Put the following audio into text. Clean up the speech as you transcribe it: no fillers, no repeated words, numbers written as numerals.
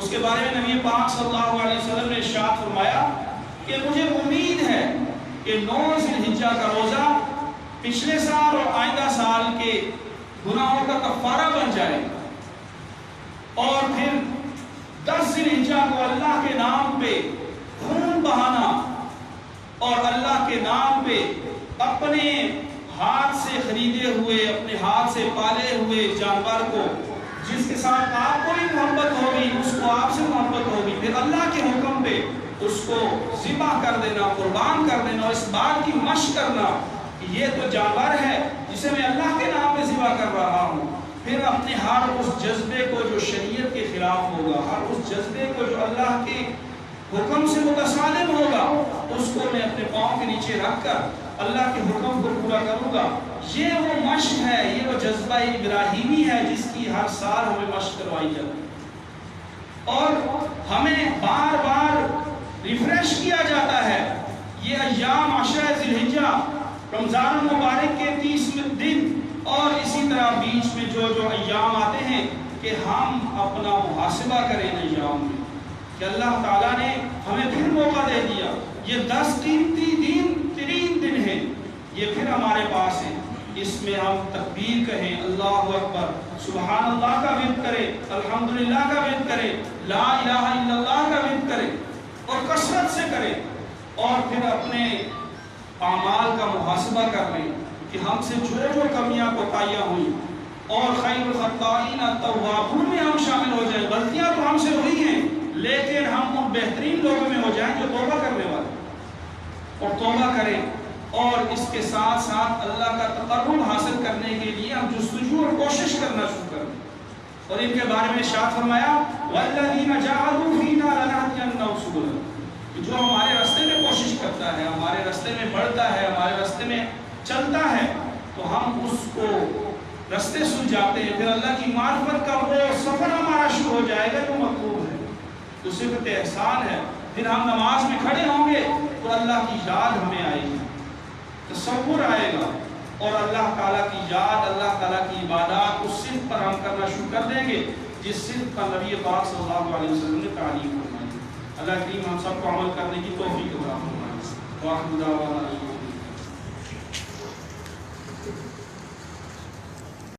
اس کے بارے میں نبی پاک صلی اللہ علیہ وسلم نے ارشاد فرمایا کہ مجھے امید ہے کہ 9 ذی الحجہ کا روزہ پچھلے سال اور آئندہ سال کے گناہوں کا کفارہ بن جائے، اور پھر 10 ذی الحجہ کو اللہ کے نام پہ خون بہانا اور اللہ کے نام پہ اپنے ہاتھ سے خریدے ہوئے، اپنے ہاتھ سے پالے ہوئے جانور کو، جس کے ساتھ آپ کو بھی محبت ہوگی، اس کو آپ سے محبت ہوگی، پھر اللہ کے حکم پہ اس کو ذبح کر دینا، قربان کر دینا، اس بات کی مشق کرنا کہ یہ تو جانور ہے جسے میں اللہ کے نام پہ ذبح کر رہا ہوں، پھر اپنے ہر اس جذبے کو جو شریعت کے خلاف ہوگا، ہر اس جذبے کو جو اللہ کے حکم سے متصادم ہوگا، اس کو میں اپنے پاؤں کے نیچے رکھ کر اللہ کے حکم کو پورا کروں گا۔ یہ وہ مشق ہے، یہ وہ جذبہ ابراہیمی ہے جس کی ہر سال ہمیں مشق کروائی جاتی ہے اور ہمیں بار بار ریفریش کیا جاتا ہے۔ یہ ایام 10 ذی الحجہ، رمضان المبارک کے 30 دن اور اسی طرح بیچ میں جو ایام آتے ہیں کہ ہم اپنا محاسبہ کریں ان ایام میں کہ اللہ تعالیٰ نے ہمیں پھر موقع دے دیا۔ یہ 10 قیمتی ترین دن ہیں، یہ پھر ہمارے پاس ہیں، اس میں ہم تکبیر کہیں، اللہ اکبر، سبحان اللہ کا ورد کریں، الحمدللہ کا ورد کریں، لا الہ الا اللہ کا ورد کریں اور کثرت سے کریں، اور پھر اپنے اعمال کا محاسبہ کر لیں کہ ہم سے جو کمیاں کوتاہیاں ہوئی، اور خیر الخطائین التوابون میں ہم شامل ہو جائیں۔ غلطیاں تو ہم سے ہوئی ہیں لیکن ہم ان بہترین لوگوں میں ہو جائیں جو توبہ کرنے والے اور توبہ کریں، اور اس کے ساتھ ساتھ اللہ کا تقرب حاصل کرنے کے لیے ہم جستجو اور کوشش کرنا شروع کریں۔ اور ان کے بارے میں ارشاد فرمایا والذین جاہدوا فینا لنہدینہم سبلنا، جو ہمارے راستے میں کوشش کرتا ہے، ہمارے راستے میں بڑھتا ہے، ہمارے راستے میں چلتا ہے، تو ہم اس کو راستے سلجھاتے ہیں، پھر اللہ کی معرفت کا وہ سفر ہمارا شروع ہو جائے گا جو مطلوب ہے، تو صفت احسان ہے۔ پھر ہم نماز میں کھڑے ہوں گے تو اللہ کی یاد ہمیں آئے گی، تصور آئے گا، اور اللہ تعالیٰ کی یاد، اللہ تعالیٰ کی عبادات اس صرف پر ہم کرنا شروع کر دیں گے جس صرف کا نبی پاک صلی اللہ علیہ وسلم نے تعلیم فرمائی۔ اللہ کریم ہم سب کو عمل کرنے کی توفیق عطا فرمائے۔